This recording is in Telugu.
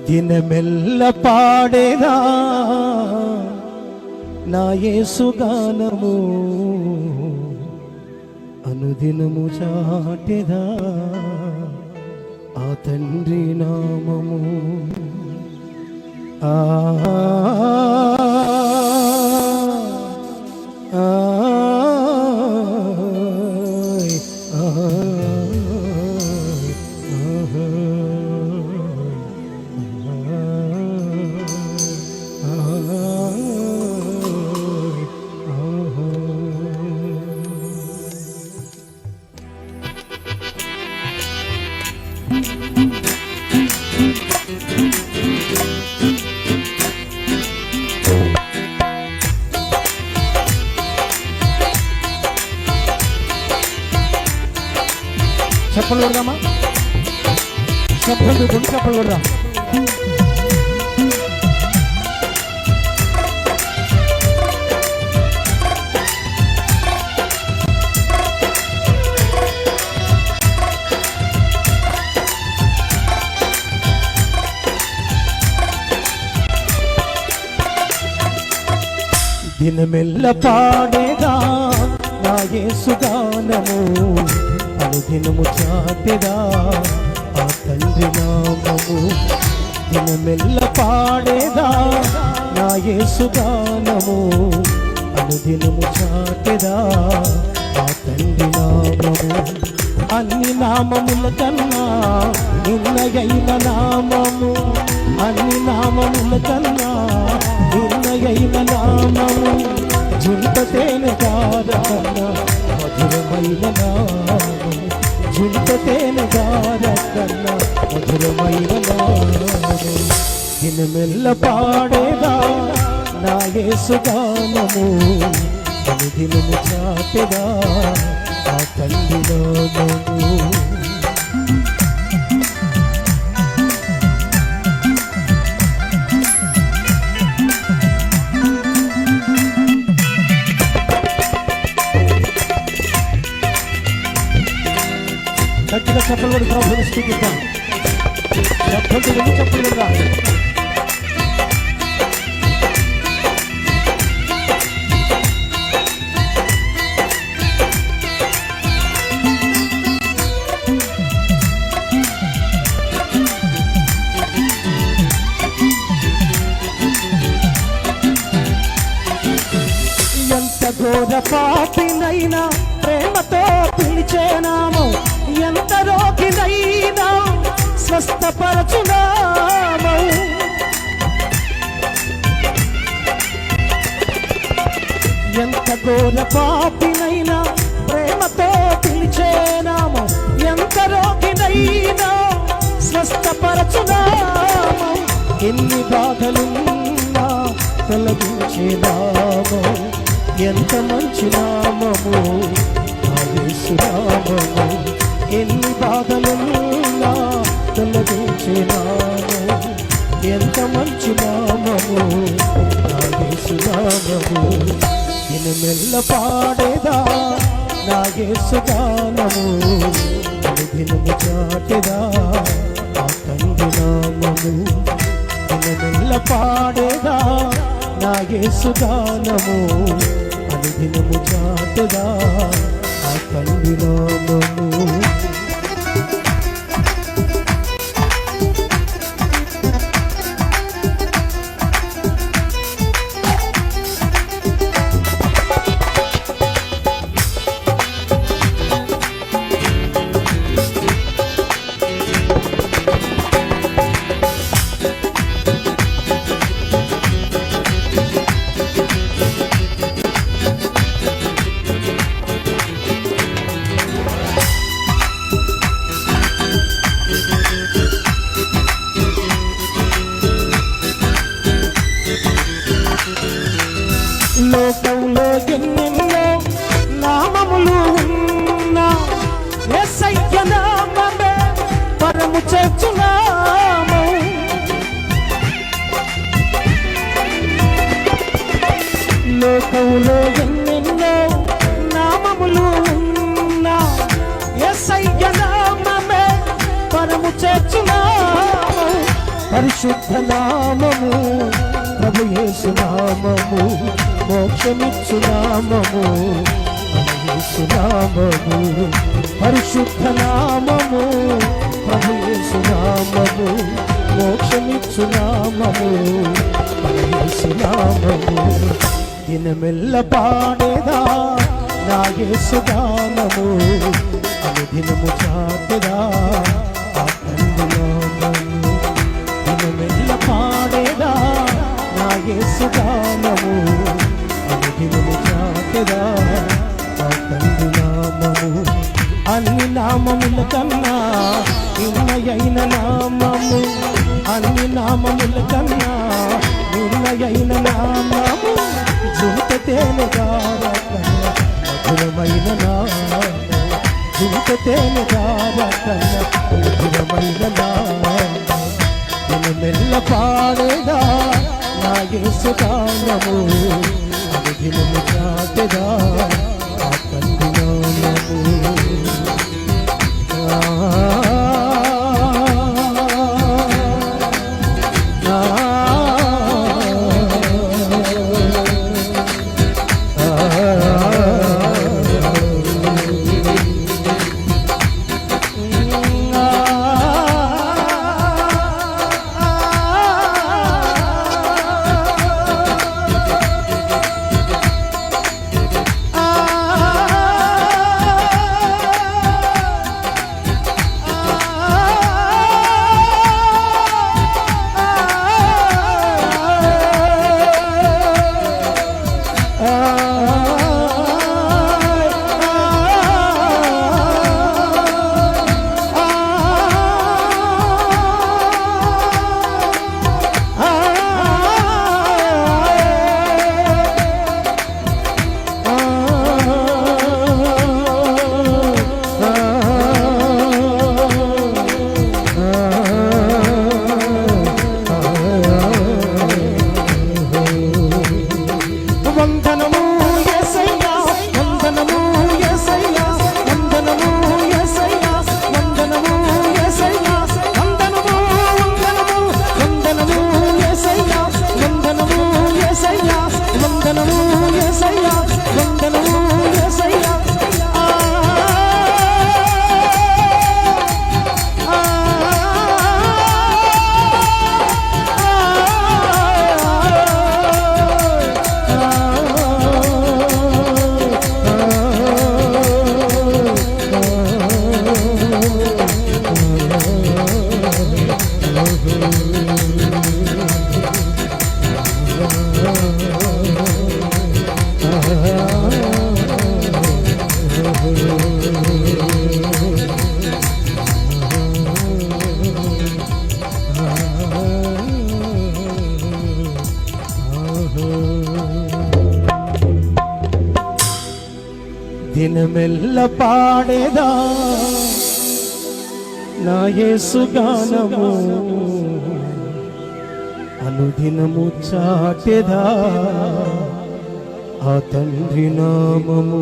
దినమెల్ల పాడేదా నా యేసు గానము, అనుదినము చాటెదా ఆ తండ్రి నామము. ఆ చెప్పలు కొడదామా? చెప్పలు రెండు చెప్పలు కొడదాం. దినమెల్ల పాడేదా నా యేసు గానము, అనుదినము చాటెదా ఆ తండ్రి నామము. దినమెల్ల పాడేదా నా యేసు గానము, అనుదినము చాటెదా ఆ తండ్రి నామము. అన్ని నామముల కన్నా నిన్నయైన నామము, అన్ని నామముల కన్నా నిన్నయైన నామము. జుంటతేనె గాథ కన్నా మధురమైన నామము, జుంటతేనె గాథ కన్నా మధురమైన నామము. దినమెల్ల పాడేదా నా యేసు గానము, అనుదినము చాటెదా ఆ తండ్రి నామము. గట్టిగా చెప్పలు కూడా ప్రభువుని స్తుతిద్దాం. చెప్పలు కూడా ఎంత ఘోర పాపినైనా ప్రేమతో పిలిచే నామం, ఎంత రోగినైనా స్వస్థపరచు నామం. ఎంత ఘోర పాపినైనా ప్రేమతో పిలిచే నామం, ఎంత రోగినైనా స్వస్థపరచు నామం. ఎన్ని బాధలున్నా తొలగించే నామం, ఎంత మంచి నామము ఆ యేసు నామము. ఎన్ని బాధలున్నా తొలగించే నామము, ఎంత మంచి నామము ఆ యేసు నామము. దినమెల్ల పాడేదా నా యేసు గానము, అనుదినము చాటెదా ఆ తండ్రి నామము. దినమెల్ల పాడేదా నా యేసు గానము, అనుదినము చాటెదా ఆ తండ్రి నామము. లోకంలో ఎన్నెన్నో నామములు ఉన్నా యేసయ్య నామమే పరము చేర్చు నామం. లోకంలో ఎన్నెన్నో నామములు ఉన్నా యేసయ్య నామమే పరము చేర్చు నామం. పరిశుద్ధ నామము ప్రభు యేసు నామము మోక్షమిచ్చు నామము యేసు నామము పరిశుద్ధ నామము ప్రభు యేసు నామము మోక్షమిచ్చు నామము యేసు నామము దినమెల్ల పాడేదా నా యేసు గానము అనుదినము చాటెదా ఆ తండ్రి నామము దినమెల్ల పాడేదా నా యేసు గానము అనుదినము చాటెదా ఆ తండ్రి నామము అన్ని నామముల కన్నా నిర్ణయైన నామము అన్ని నామముల కన్నా నిర్ణయైన నామము జుంట తేనెగార కన్నా మధురమైన నామము జుంట తేనెగార కన్నా మధురమైన నామము దినమెల్ల పాడేదా నా యేసు గానము అనుదినము చాటెదా ఆ తండ్రి నామము దినమెల్ల పాడేదా నా యేసు గానము అనుదినము చాటెదా ఆ తండ్రి నామము